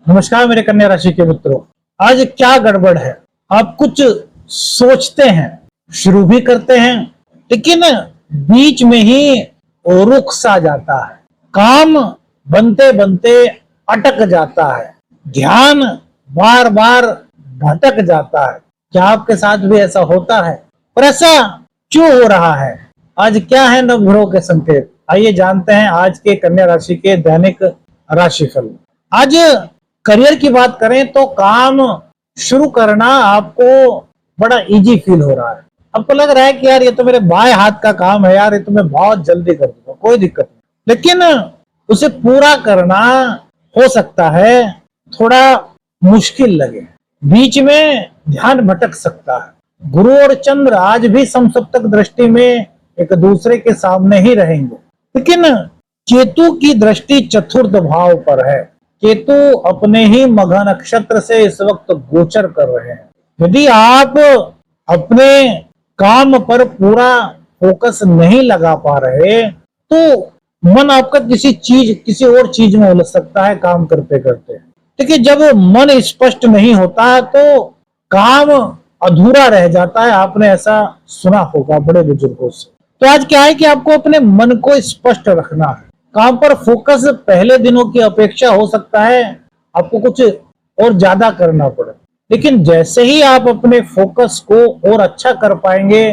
नमस्कार मेरे कन्या राशि के मित्रों। आज क्या गड़बड़ है? आप कुछ सोचते हैं, शुरू भी करते हैं, लेकिन बीच में ही रुक सा जाता है। काम बनते बनते अटक जाता है। ध्यान बार बार भटक जाता है। क्या आपके साथ भी ऐसा होता है? और ऐसा क्यों हो रहा है? आज क्या है नवग्रहों के संकेत, आइए जानते हैं आज के कन्या राशि के दैनिक राशिफल। आज करियर की बात करें तो काम शुरू करना आपको बड़ा इजी फील हो रहा है। आपको लग रहा है कि यार ये तो मेरे बाएं हाथ का काम है, यार ये तो मैं बहुत जल्दी कर दूंगा, कोई दिक्कत नहीं। लेकिन उसे पूरा करना हो सकता है थोड़ा मुश्किल लगे, बीच में ध्यान भटक सकता है। गुरु और चंद्र आज भी समसप्तक दृष्टि में एक दूसरे के सामने ही रहेंगे, लेकिन केतु की दृष्टि चतुर्थ भाव पर है। केतु अपने ही मघा नक्षत्र से इस वक्त गोचर कर रहे हैं। यदि आप अपने काम पर पूरा फोकस नहीं लगा पा रहे तो मन आपका किसी और चीज में उलझ सकता है काम करते करते। देखिए, जब मन स्पष्ट नहीं होता तो काम अधूरा रह जाता है। आपने ऐसा सुना होगा बड़े बुजुर्गों से। तो आज क्या है कि आपको अपने मन को स्पष्ट रखना है। काम पर फोकस पहले दिनों की अपेक्षा हो सकता है आपको कुछ और ज्यादा करना पड़े, लेकिन जैसे ही आप अपने फोकस को और अच्छा कर पाएंगे,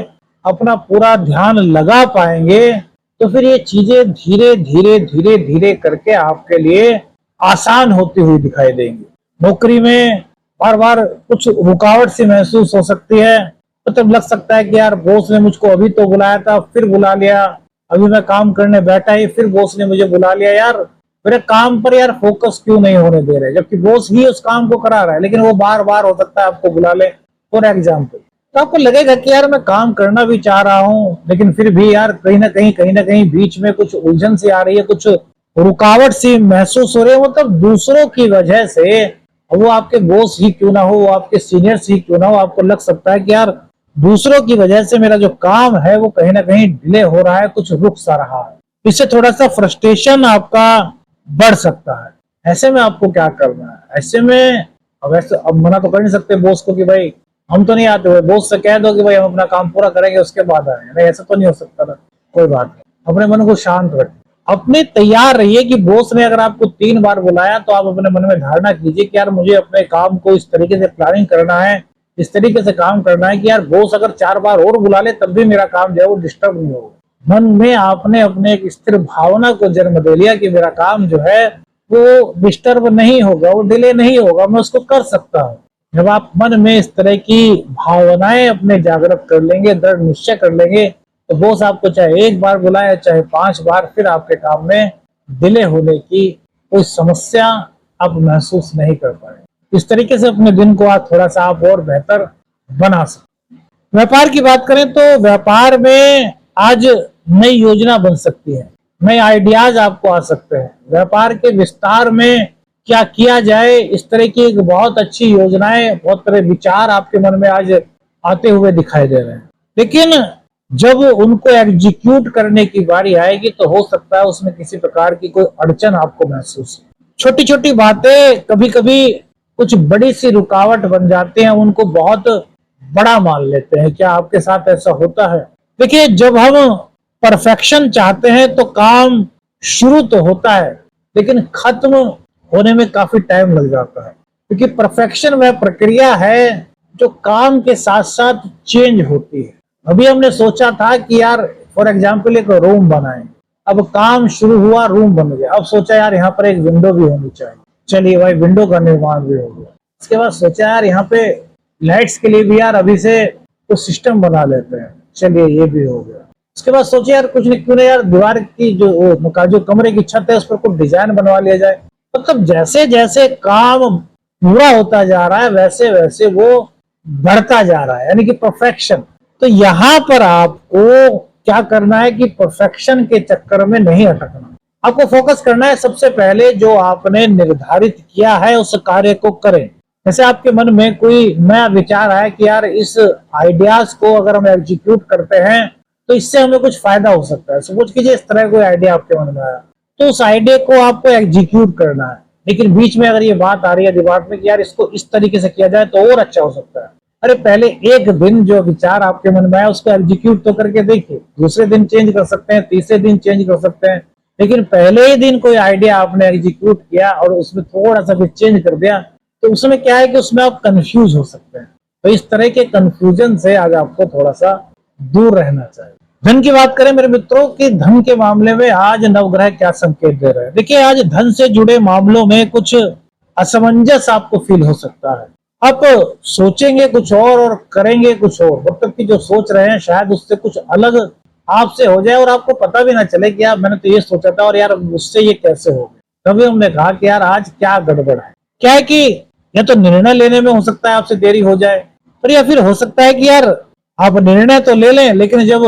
अपना पूरा ध्यान लगा पाएंगे, तो फिर ये चीजें धीरे धीरे धीरे धीरे करके आपके लिए आसान होती हुई दिखाई देंगी। नौकरी में बार बार कुछ रुकावट सी महसूस हो सकती है। मतलब लग सकता है कि यार बॉस ने मुझको अभी तो बुलाया था, फिर बुला लिया, अभी मैं काम करने बैठा ही फिर बॉस ने मुझे बुला लिया। यार मेरे काम पर यार फोकस क्यों नहीं होने दे रहे, जबकि बॉस ही उस काम को करा रहा है, लेकिन वो बार बार हो सकता है आपको बुला ले फॉर एग्जाम्पल। तो आपको लगेगा कि यार मैं काम करना भी चाह रहा हूँ, लेकिन फिर भी यार कहीं ना कहीं बीच में कुछ उलझन सी आ रही है, कुछ रुकावट सी महसूस हो रही है। मतलब दूसरों की वजह से, वो आपके बॉस ही क्यों ना हो, वो आपके सीनियर्स ही क्यों ना हो, आपको लग सकता है कि यार दूसरों की वजह से मेरा जो काम है वो कहीं ना कहीं डिले हो रहा है, कुछ रुक सा रहा है। इससे थोड़ा सा फ्रस्ट्रेशन आपका बढ़ सकता है। ऐसे में आपको क्या करना है? ऐसे में अब मना तो कर नहीं सकते बॉस को कि भाई हम तो नहीं आते हुए, बॉस से कह दो कि भाई हम अपना काम पूरा करेंगे उसके बाद आए। नहीं, ऐसा तो नहीं हो सकता ना। कोई बात नहीं, अपने मन को शांत रखें, अपने तैयार रहिए कि बॉस ने अगर आपको 3 बार बुलाया तो आप अपने मन में धारणा कीजिए कि यार मुझे अपने काम को इस तरीके से प्लानिंग करना है, इस तरीके से काम करना है कि यार बॉस अगर 4 बार और बुला ले तब भी मेरा काम जो है वो डिस्टर्ब नहीं होगा। मन में आपने अपने एक स्थिर भावना को जन्म दे लिया कि मेरा काम जो है वो डिस्टर्ब नहीं होगा, वो डिले नहीं होगा, मैं उसको कर सकता हूँ। जब आप मन में इस तरह की भावनाएं अपने जागृत कर लेंगे, दृढ़ निश्चय कर लेंगे, तो बॉस आपको चाहे 1 बार बुलाए चाहे 5 बार, फिर आपके काम में डिले होने की कोई समस्या आप महसूस नहीं कर पाएंगे। इस तरीके से अपने दिन को आज थोड़ा सा आप और बेहतर बना सकते। व्यापार की बात करें तो व्यापार में आज नई योजना बन सकती है, नए आइडियाज आपको आ सकते हैं। व्यापार के विस्तार में क्या किया जाए, इस तरह की एक बहुत अच्छी योजनाएं, बहुत तरह विचार आपके मन में आज आते हुए दिखाई दे रहे हैं। लेकिन जब उनको एग्जीक्यूट करने की बारी आएगी तो हो सकता है उसमें किसी प्रकार की कोई अड़चन आपको महसूस हो। छोटी छोटी बातें कभी कभी कुछ बड़ी सी रुकावट बन जाते हैं, उनको बहुत बड़ा मान लेते हैं। क्या आपके साथ ऐसा होता है? देखिए, जब हम परफेक्शन चाहते हैं तो काम शुरू तो होता है, लेकिन खत्म होने में काफी टाइम लग जाता है, क्योंकि परफेक्शन वह प्रक्रिया है जो काम के साथ साथ चेंज होती है। अभी हमने सोचा था कि यार फॉर एग्जाम्पल एक रूम बनाएं, अब काम शुरू हुआ, रूम बन गया। अब सोचा यार यहाँ पर एक विंडो भी होनी चाहिए, चलिए भाई विंडो का निर्माण भी हो गया। इसके बाद सोचा यार यहाँ पे लाइट्स के लिए भी यार अभी से कुछ सिस्टम बना लेते हैं, चलिए ये भी हो गया। उसके बाद सोचे यार कुछ नहीं, क्यों नहीं यार दीवार की जो कमरे की छत है उस पर कुछ डिजाइन बनवा लिया जाए। मतलब जैसे जैसे काम पूरा होता जा रहा है वैसे वैसे वो बढ़ता जा रहा है, यानी कि परफेक्शन। तो यहाँ पर आपको क्या करना है कि परफेक्शन के चक्कर में नहीं अटकना। आपको फोकस करना है सबसे पहले जो आपने निर्धारित किया है उस कार्य को करें। जैसे आपके मन में कोई नया विचार आया कि यार इस आइडियाज को अगर हम एग्जीक्यूट करते हैं तो इससे हमें कुछ फायदा हो सकता है। सपोज कीजिए इस तरह कोई आइडिया आपके मन में आया, तो उस आइडिया को आपको एग्जीक्यूट करना है। लेकिन बीच में अगर ये बात आ रही है दिमाग में कि यार इसको इस तरीके से किया जाए तो और अच्छा हो सकता है, अरे पहले एक दिन जो विचार आपके मन में आया उसको एग्जीक्यूट तो करके देखिए। दूसरे दिन चेंज कर सकते हैं, तीसरे दिन चेंज कर सकते हैं, लेकिन पहले ही दिन कोई आइडिया आपने एग्जीक्यूट किया और उसमें थोड़ा सा भी चेंज कर दिया तो उसमें क्या है कि उसमें आप कंफ्यूज हो सकते हैं। तो इस तरह के कंफ्यूजन से आज आपको थोड़ा सा दूर रहना चाहिए। धन की बात करें मेरे मित्रों कि धन के मामले में आज नवग्रह क्या संकेत दे रहे हैं। देखिए आज धन से जुड़े मामलों में कुछ असमंजस आपको फील हो सकता है। आप सोचेंगे कुछ और करेंगे कुछ और, मतलब कि जो सोच रहे हैं शायद उससे कुछ अलग आपसे हो जाए और आपको पता भी ना चले कि यार मैंने तो ये सोचा था और यार मुझसे ये कैसे हो गया। तभी हमने कहा कि यार आज क्या गड़बड़ है। क्या है कि या तो निर्णय लेने में हो सकता है आपसे देरी हो जाए, और या फिर हो सकता है कि यार आप निर्णय तो ले लें लेकिन जब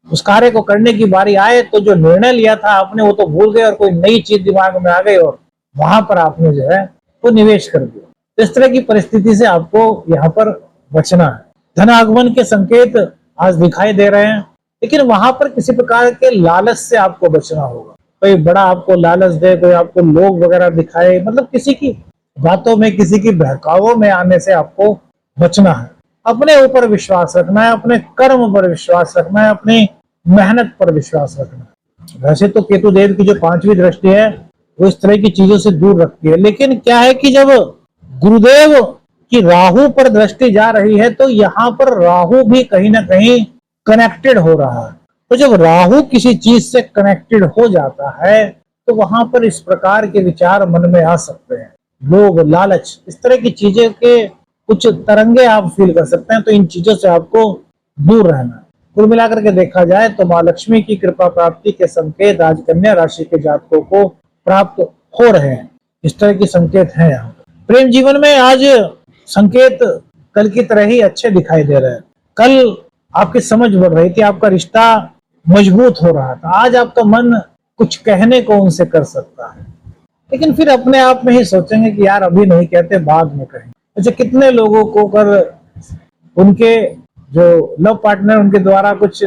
उस कार्य को करने की बारी आए तो जो निर्णय लिया था आपने वो तो भूल गए और कोई नई चीज दिमाग में आ गई और वहां पर आपने जो है वो निवेश कर दिया। इस तरह की परिस्थिति से आपको यहाँ पर बचना है। धन आगमन के संकेत आज दिखाई दे रहे हैं, लेकिन वहां पर किसी प्रकार के लालच से आपको बचना होगा। कोई बड़ा आपको लालच दे, कोई आपको लोग वगैरह दिखाए, मतलब किसी की बातों में किसी की बहकावों में आने से आपको बचना है। अपने ऊपर विश्वास रखना है, अपने कर्म पर विश्वास रखना है, अपनी मेहनत पर विश्वास रखना है। वैसे तो केतु देव की जो 5वीं दृष्टि है वो इस तरह की चीजों से दूर रखती है, लेकिन क्या है कि जब गुरुदेव की राहु पर दृष्टि जा रही है तो यहाँ पर राहु भी कहीं ना कहीं कनेक्टेड हो रहा है। तो जब राहु किसी चीज से कनेक्टेड हो जाता है तो वहां पर इस प्रकार के विचार मन में आ सकते हैं, लोभ लालच इस तरह की चीजें के कुछ तरंगे आप फील कर सकते हैं। तो इन चीजों से आपको दूर रहना है। कुल मिलाकर के देखा जाए तो माँ लक्ष्मी की कृपा प्राप्ति के संकेत आज कन्या राशि के जातकों को प्राप्त हो रहे हैं। इस तरह के संकेत हैं यहाँ। प्रेम जीवन में आज संकेत कल की तरह ही अच्छे दिखाई दे रहे हैं। कल आपकी समझ बढ़ रही थी, आपका रिश्ता मजबूत हो रहा था। आज आपका मन कुछ कहने को उनसे कर सकता है, लेकिन फिर अपने आप में ही सोचेंगे कि यार अभी नहीं कहते बाद में कहेंगे। अच्छा कितने लोगों को कर उनके जो लव पार्टनर उनके द्वारा कुछ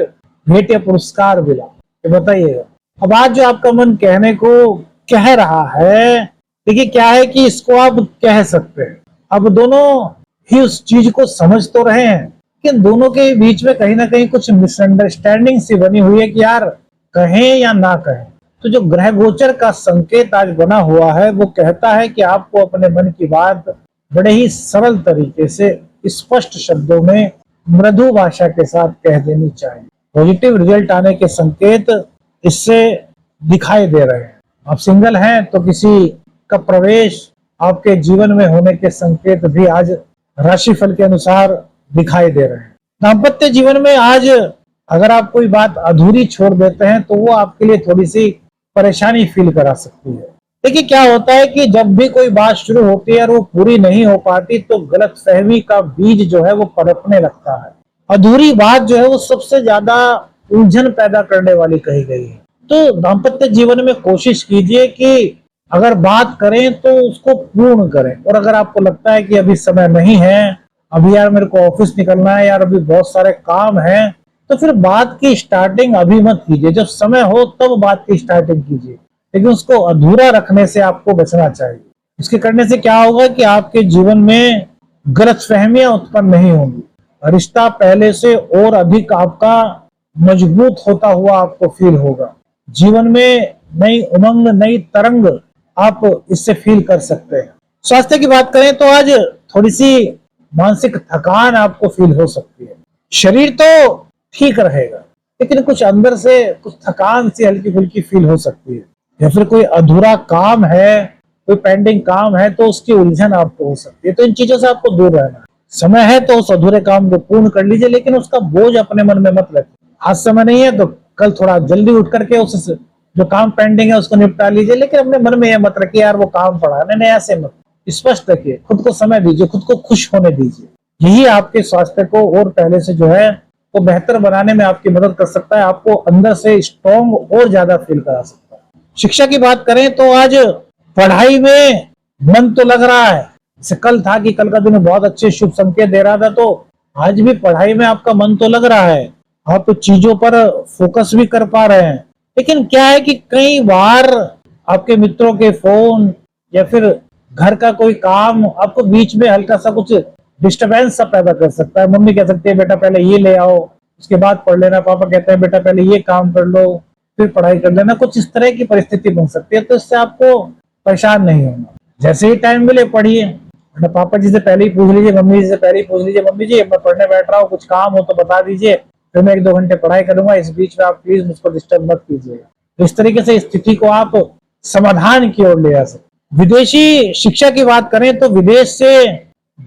भेंट या पुरस्कार मिला, तो बताइएगा। अब आज जो आपका मन कहने को कह रहा है, देखिए क्या है कि इसको आप कह सकते हैं। अब दोनों ही उस चीज को समझ तो रहे हैं, लेकिन दोनों के बीच में कहीं ना कहीं कुछ मिसअंडरस्टैंडिंग सी बनी हुई है कि यार कहें या ना कहें। तो जो ग्रह गोचर का संकेत आज बना हुआ है वो कहता है कि आपको अपने मन की बात बड़े ही सरल तरीके से स्पष्ट शब्दों में मृदु भाषा के साथ कह देनी चाहिए। पॉजिटिव रिजल्ट आने के संकेत इससे दिखाई दे रहे हैं। आप सिंगल हैं तो किसी का प्रवेश आपके जीवन में होने के संकेत भी आज राशिफल के अनुसार दिखाई दे रहे हैं। दाम्पत्य जीवन में आज अगर आप कोई बात अधूरी छोड़ देते हैं तो वो आपके लिए थोड़ी सी परेशानी फील करा सकती है। देखिए क्या होता है कि जब भी कोई बात शुरू होती है और वो पूरी नहीं हो पाती तो गलतफहमी का बीज जो है वो पनपने लगता है। अधूरी बात जो है वो सबसे ज्यादा उलझन पैदा करने वाली कही गई है। तो दाम्पत्य जीवन में कोशिश कीजिए कि अगर बात करें तो उसको पूर्ण करें, और अगर आपको लगता है कि अभी समय नहीं है, अभी यार मेरे को ऑफिस निकलना है, यार अभी बहुत सारे काम हैं, तो फिर बात की स्टार्टिंग अभी मत कीजिए। जब समय हो तब बात की स्टार्टिंग कीजिए, लेकिन उसको अधूरा रखने से आपको बचना चाहिए। इसके करने से क्या होगा कि आपके जीवन में गलतफहमियां उत्पन्न नहीं होंगी, रिश्ता पहले से और अधिक आपका मजबूत होता हुआ आपको फील होगा। जीवन में नई उमंग नई तरंग आप इससे फील कर सकते हैं। स्वास्थ्य की बात करें तो आज थोड़ी सी मानसिक थकान आपको फील हो सकती है। शरीर तो ठीक रहेगा लेकिन कुछ अंदर से कुछ थकान सी हल्की फुल्की फील हो सकती है, या फिर कोई अधूरा काम है, कोई पेंडिंग काम है तो उसकी उलझन आपको हो सकती है। तो इन चीजों से आपको दूर रहना है। समय है तो उस अधूरे काम को पूर्ण कर लीजिए, लेकिन उसका बोझ अपने मन में मत रखिए। आज समय नहीं है तो कल थोड़ा जल्दी उठ करके उस जो काम पेंडिंग है उसको निपटा लीजिए, लेकिन अपने मन में यह मत रखिए यार वो काम पड़ा है। नहीं, ऐसे मत, स्पष्ट रखिए, खुद को समय दीजिए, खुद को खुश होने दीजिए। यही आपके स्वास्थ्य को और पहले से जो है वो बेहतर बनाने में आपकी मदद कर सकता है, आपको अंदर से स्ट्रॉन्ग और ज्यादा फील करा सकता है। शिक्षा की बात करें तो आज पढ़ाई में मन तो लग रहा है। जैसे कल था कि कल का दिन बहुत अच्छे शुभ संकेत दे रहा था, तो आज भी पढ़ाई में आपका मन तो लग रहा है, आप चीजों पर फोकस भी कर पा रहे हैं। लेकिन क्या है कि कई बार आपके मित्रों के फोन या फिर घर का कोई काम आपको बीच में हल्का सा कुछ डिस्टरबेंस सा पैदा कर सकता है। मम्मी कह सकती है बेटा पहले ये ले आओ, उसके बाद पढ़ लेना। पापा कहते हैं बेटा पहले ये काम कर लो, फिर पढ़ाई कर लेना। कुछ इस तरह की परिस्थिति बन सकती है, तो इससे आपको परेशान नहीं होना। जैसे ही टाइम मिले पढ़िए, पापा जी से पहले ही पूछ लीजिए, मम्मी जी से पहले ही पूछ लीजिए, मम्मी जी मैं पढ़ने बैठ रहा हूँ, कुछ काम हो तो बता दीजिए, फिर मैं 1-2 घंटे पढ़ाई करूंगा, इस बीच में आप प्लीज मुझको डिस्टर्ब मत कीजिएगा। इस तरीके से स्थिति को आप समाधान की ओर ले आ सकते। विदेशी शिक्षा की बात करें तो विदेश से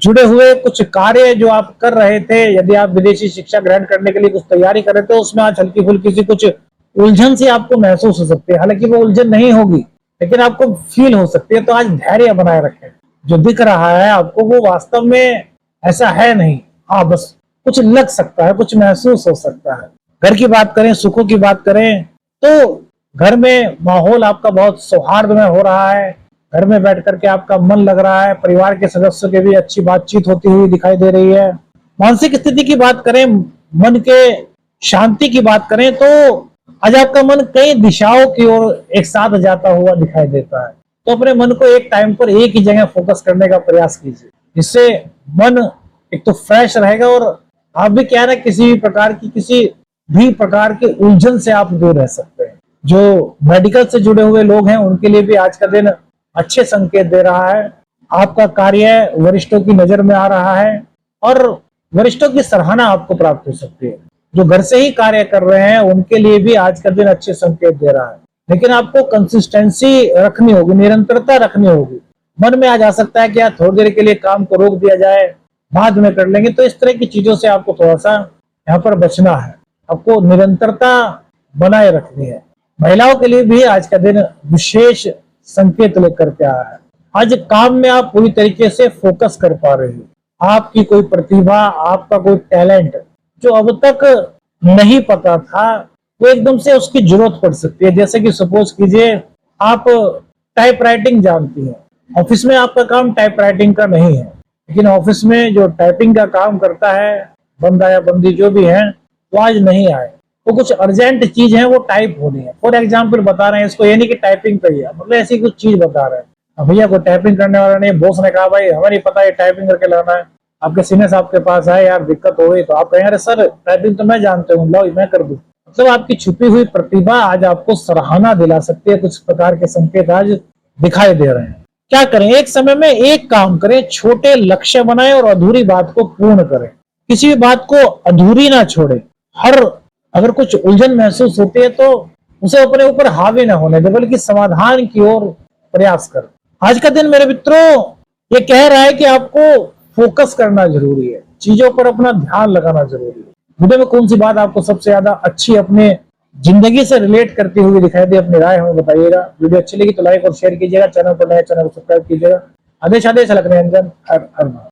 जुड़े हुए कुछ कार्य जो आप कर रहे थे, यदि आप विदेशी शिक्षा ग्रहण करने के लिए कुछ तैयारी कर रहे थे, उसमें आज हल्की फुल्की सी कुछ उलझन सी आपको महसूस हो सकती है। हालांकि वो उलझन नहीं होगी, लेकिन आपको फील हो सकती है। तो आज धैर्य बनाए रखें। जो दिख रहा है आपको वो वास्तव में ऐसा है नहीं। हाँ, बस कुछ लग सकता है, कुछ महसूस हो सकता है। घर की बात करें, सुखों की बात करें, तो घर में माहौल आपका बहुत सौहार्दमय हो रहा है। घर में बैठ करके आपका मन लग रहा है। परिवार के सदस्यों के भी अच्छी बातचीत होती हुई दिखाई दे रही है। मानसिक स्थिति की बात करें, मन के शांति की बात करें, तो आज आपका मन कई दिशाओं की ओर एक साथ जाता हुआ दिखाई देता है। तो अपने मन को एक टाइम पर एक ही जगह फोकस करने का प्रयास कीजिए, जिससे मन एक तो फ्रेश रहेगा और आप भी क्या है, किसी भी प्रकार की उलझन से आप दूर रह सकते हैं। जो मेडिकल से जुड़े हुए लोग हैं उनके लिए भी आज का दिन अच्छे संकेत दे रहा है। आपका कार्य वरिष्ठों की नजर में आ रहा है और वरिष्ठों की सराहना आपको प्राप्त हो सकती है। जो घर से ही कार्य कर रहे हैं उनके लिए भी आज का दिन अच्छे संकेत दे रहा है। लेकिन आपको कंसिस्टेंसी रखनी होगी, निरंतरता रखनी होगी। मन में आ जा सकता है कि यार थोड़ी देर के लिए काम को रोक दिया जाए, बाद में कर लेंगे। तो इस तरह की चीजों से आपको थोड़ा सा यहाँ पर बचना है। आपको निरंतरता बनाए रखनी है। महिलाओं के लिए भी आज का दिन विशेष संकेत लेकर के आया है। आज काम में आप पूरी तरीके से फोकस कर पा रहे हो। आपकी कोई प्रतिभा, आपका कोई टैलेंट जो अब तक नहीं पता था, वो एकदम से उसकी जरूरत पड़ सकती है। जैसे कि सपोज कीजिए आप टाइपराइटिंग जानती हैं, ऑफिस में आपका काम टाइपराइटिंग का नहीं है, लेकिन ऑफिस में जो टाइपिंग का काम करता है बंदा या बंदी जो भी है, वो आज नहीं आए। वो कुछ अर्जेंट चीज है, वो टाइप होनी है। फॉर एग्जाम्पल बता रहे हैं इसको, ये नहीं कि टाइपिंग पे ही है, मतलब ऐसी कुछ चीज बता रहे हैं। अब भैया कोई टाइपिंग करने वाला नहीं, बॉस ने कहा भाई हमें नहीं पता ये टाइपिंग करके लाना है। आपके सीनियर साहब के पास आए, यार दिक्कत हो गई, तो आप कहें अरे सर टाइपिंग तो मैं जानते हूँ, लो मैं कर दूं। मतलब आपकी छुपी हुई प्रतिभा आज आपको सराहना दिला सकती है। कुछ प्रकार के संकेत आज दिखाई दे रहे हैं। क्या करें, एक समय में एक काम करें, छोटे लक्ष्य बनाएं और अधूरी बात को पूर्ण करें। किसी भी बात को अधूरी ना छोड़े। अगर कुछ उलझन महसूस होती है तो उसे अपने ऊपर हावी ना होने दे, बल्कि समाधान की ओर प्रयास करें। आज का दिन मेरे मित्रों ये कह रहा है कि आपको फोकस करना जरूरी है, चीजों पर अपना ध्यान लगाना जरूरी है। वीडियो में कौन सी बात आपको सबसे ज्यादा अच्छी, अपने जिंदगी से रिलेट करती हुई दिखाई दे, अपनी राय हमें बताइएगा। वीडियो अच्छी लगी तो लाइक और शेयर कीजिएगा। चैनल पर नए, चैनल को सब्सक्राइब कीजिएगा। आदेश आदेश लखनऊ।